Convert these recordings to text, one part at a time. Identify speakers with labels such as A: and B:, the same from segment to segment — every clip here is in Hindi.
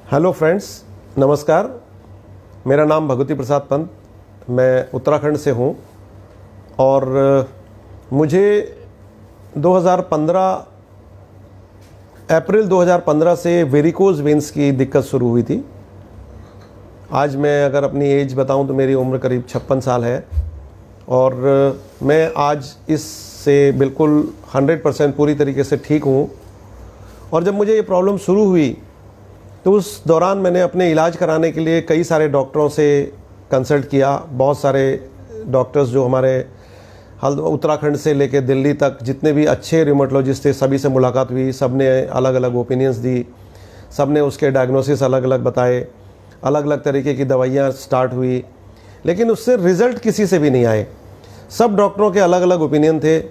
A: हेलो फ्रेंड्स, नमस्कार। मेरा नाम भगवती प्रसाद पंत, मैं उत्तराखंड से हूँ और मुझे 2015 अप्रैल 2015 से वेरिकोज वेंस की दिक्कत शुरू हुई थी। आज मैं अगर अपनी एज बताऊं तो मेरी उम्र करीब 56 साल है और मैं आज इससे बिल्कुल 100% पूरी तरीके से ठीक हूँ। और जब मुझे ये प्रॉब्लम शुरू हुई तो उस दौरान मैंने अपने इलाज कराने के लिए कई सारे डॉक्टरों से कंसल्ट किया। बहुत सारे डॉक्टर्स जो हमारे उत्तराखंड से लेकर दिल्ली तक जितने भी अच्छे रिमोटोलॉजिस्ट थे सभी से मुलाकात हुई। सब ने अलग अलग ओपिनियंस दी, सब ने उसके डायग्नोसिस अलग अलग बताए, अलग अलग तरीके की दवाइयाँ स्टार्ट हुई, लेकिन उससे रिज़ल्ट किसी से भी नहीं आए। सब डॉक्टरों के अलग अलग ओपिनियन थे।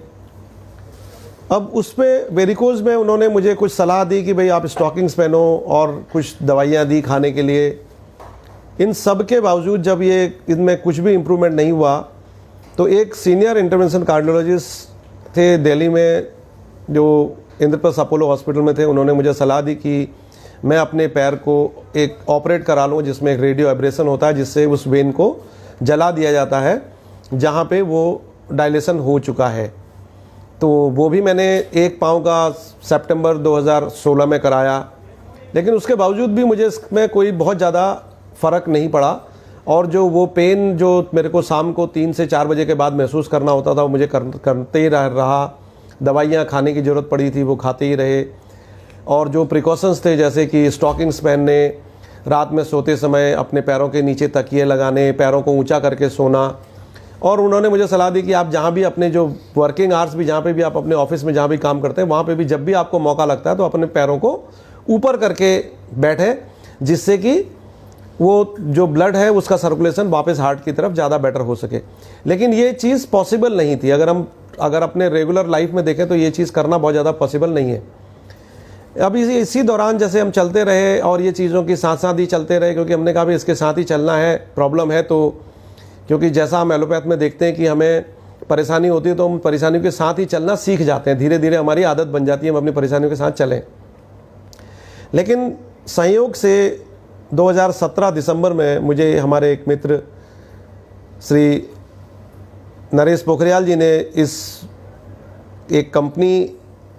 A: अब उस पर वेरिकोज में उन्होंने मुझे कुछ सलाह दी कि भाई आप स्टॉकिंग्स पहनो और कुछ दवाइयाँ दी खाने के लिए। इन सब के बावजूद जब ये इनमें कुछ भी इम्प्रूवमेंट नहीं हुआ तो एक सीनियर इंटरवेंशन कार्डियोलॉजिस्ट थे दिल्ली में जो इंद्रप्रस्थ अपोलो हॉस्पिटल में थे। उन्होंने मुझे सलाह दी कि मैं अपने पैर को एक ऑपरेट करा लूँ जिसमें एक रेडियो एब्रेशन होता है, जिससे उस वेन को जला दिया जाता है जहाँ पे वो डायलेशन हो चुका है। तो वो भी मैंने एक पाँव का सितंबर 2016 में कराया, लेकिन उसके बावजूद भी मुझे इसमें कोई बहुत ज़्यादा फ़र्क नहीं पड़ा। और जो वो पेन जो मेरे को शाम को 3 से 4 बजे के बाद महसूस करना होता था वो मुझे करते ही रहा। दवाइयाँ खाने की ज़रूरत पड़ी थी वो खाते ही रहे। और जो प्रिकॉशंस थे जैसे कि स्टॉकिंग्स पहनने, रात में सोते समय अपने पैरों के नीचे तकिए लगाने, पैरों को ऊंचा करके सोना। और उन्होंने मुझे सलाह दी कि आप जहाँ भी अपने जो वर्किंग आवर्स भी जहाँ पे भी आप अपने ऑफिस में जहाँ भी काम करते हैं वहाँ पे भी जब भी आपको मौका लगता है तो अपने पैरों को ऊपर करके बैठें, जिससे कि वो जो ब्लड है उसका सर्कुलेशन वापस हार्ट की तरफ ज़्यादा बेटर हो सके। लेकिन ये चीज़ पॉसिबल नहीं थी। अगर अपने रेगुलर लाइफ में देखें तो ये चीज़ करना बहुत ज़्यादा पॉसिबल नहीं है। अब इसी दौरान जैसे हम चलते रहे और ये चीज़ों के साथ साथ ही चलते रहे, क्योंकि हमने कहा भी इसके साथ ही चलना है। प्रॉब्लम है तो क्योंकि जैसा हम एलोपैथ में देखते हैं कि हमें परेशानी होती है तो हम परेशानियों के साथ ही चलना सीख जाते हैं। धीरे धीरे हमारी आदत बन जाती है हम अपनी परेशानियों के साथ चलें। लेकिन संयोग से 2017 दिसंबर में मुझे हमारे एक मित्र श्री नरेश पोखरियाल जी ने एक कंपनी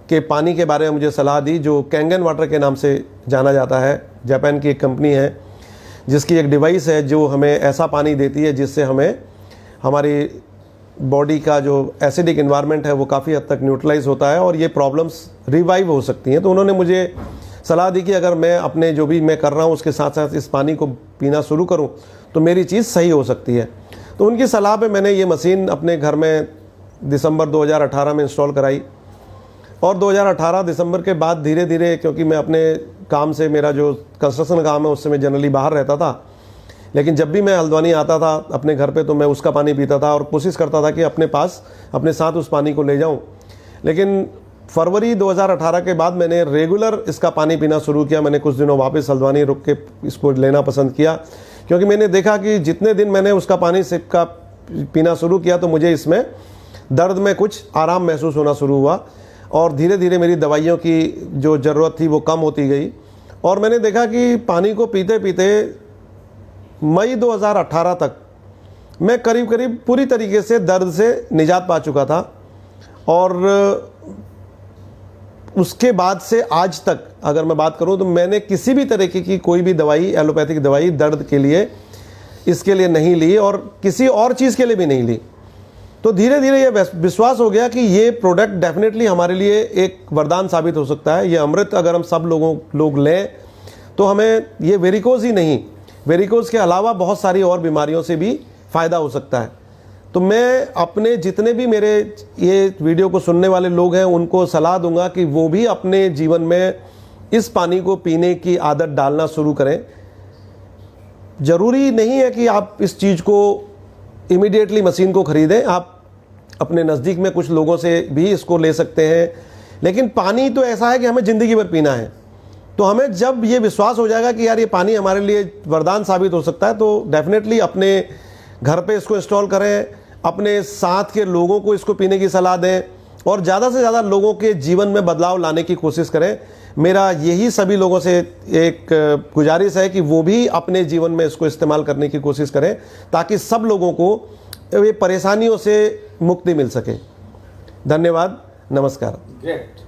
A: के पानी के बारे में मुझे सलाह दी जो कैंगन वाटर के नाम से जाना जाता है। जापान की एक कंपनी है जिसकी एक डिवाइस है जो हमें ऐसा पानी देती है जिससे हमें हमारी बॉडी का जो एसिडिक इन्वायरमेंट है वो काफ़ी हद तक न्यूट्रलाइज होता है और ये प्रॉब्लम्स रिवाइव हो सकती हैं। तो उन्होंने मुझे सलाह दी कि अगर मैं अपने जो भी मैं कर रहा हूँ उसके साथ साथ इस पानी को पीना शुरू करूँ तो मेरी चीज़ सही हो सकती है। तो उनकी सलाह पे मैंने ये मशीन अपने घर में दिसंबर 2018 में इंस्टॉल कराई। और 2018 दिसंबर के बाद धीरे धीरे, क्योंकि मैं अपने काम से, मेरा जो कंस्ट्रक्शन काम है उससे मैं जनरली बाहर रहता था, लेकिन जब भी मैं हल्द्वानी आता था अपने घर पे तो मैं उसका पानी पीता था और कोशिश करता था कि अपने साथ उस पानी को ले जाऊं। लेकिन फरवरी 2018 के बाद मैंने रेगुलर इसका पानी पीना शुरू किया। मैंने कुछ दिनों वापस हल्द्वानी रुक के इसको लेना पसंद किया, क्योंकि मैंने देखा कि जितने दिन मैंने उसका पानी सिप का पीना शुरू किया तो मुझे इसमें दर्द में कुछ आराम महसूस होना शुरू हुआ और धीरे धीरे मेरी दवाइयों की जो ज़रूरत थी वो कम होती गई। और मैंने देखा कि पानी को पीते पीते मई 2018 तक मैं करीब करीब पूरी तरीके से दर्द से निजात पा चुका था। और उसके बाद से आज तक अगर मैं बात करूं तो मैंने किसी भी तरीके की कोई भी दवाई, एलोपैथिक दवाई दर्द के लिए इसके लिए नहीं ली और किसी और चीज़ के लिए भी नहीं ली। तो धीरे धीरे ये विश्वास हो गया कि ये प्रोडक्ट डेफिनेटली हमारे लिए एक वरदान साबित हो सकता है। ये अमृत अगर हम सब लोग लें तो हमें ये वेरिकोज ही नहीं, वेरिकोज के अलावा बहुत सारी और बीमारियों से भी फ़ायदा हो सकता है। तो मैं अपने जितने भी मेरे ये वीडियो को सुनने वाले लोग हैं उनको सलाह दूंगा कि वो भी अपने जीवन में इस पानी को पीने की आदत डालना शुरू करें। ज़रूरी नहीं है कि आप इस चीज़ को इमीडिएटली मशीन को ख़रीदें, आप अपने नज़दीक में कुछ लोगों से भी इसको ले सकते हैं। लेकिन पानी तो ऐसा है कि हमें ज़िंदगी भर पीना है। तो हमें जब ये विश्वास हो जाएगा कि यार ये पानी हमारे लिए वरदान साबित हो सकता है तो डेफिनेटली अपने घर पे इसको इंस्टॉल करें, अपने साथ के लोगों को इसको पीने की सलाह दें और ज़्यादा से ज़्यादा लोगों के जीवन में बदलाव लाने की कोशिश करें। मेरा यही सभी लोगों से एक गुजारिश है कि वो भी अपने जीवन में इसको इस्तेमाल करने की कोशिश करें, ताकि सब लोगों को ये परेशानियों से मुक्ति मिल सके। धन्यवाद, नमस्कार।
B: ग्रेट।